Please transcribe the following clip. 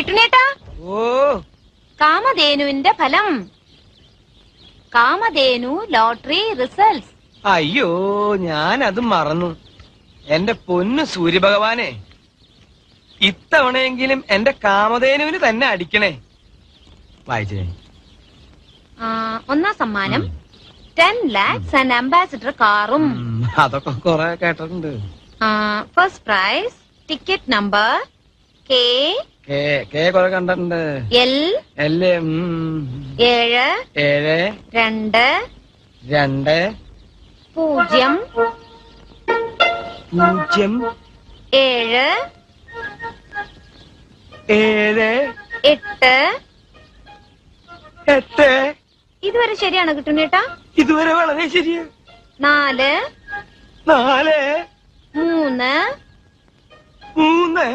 കിട്ടുന്നേട്ടാ. ഓ, കാമധേനുവിന്റെ ഫലം. Kamadhenu lottery results. അയ്യോ, ഞാനത് മറന്നു. എന്റെ പൊന്നു സൂര്യഭഗവാനെ, ഇത്തവണയെങ്കിലും എന്റെ കാമധേനുവിന് തന്നെ അടിക്കണേ. വായിച്ചേ. ഒന്നാം സമ്മാനം 10 lakhs ആൻഡ് അംബാസിഡർ കാറും. അതൊക്കെ കൊറേ കേട്ടിട്ടുണ്ട്. ഫസ്റ്റ് പ്രൈസ് ടിക്കറ്റ് നമ്പർ കൊറേ കണ്ടിട്ടുണ്ട്. L 7 2 2 0 0 7 7 8. 8. ഇതുവരെ ശരിയാണ് കിട്ടുന്നേട്ടാ. ഇതുവരെ വളരെ ശരിയാ. 4 4 3 3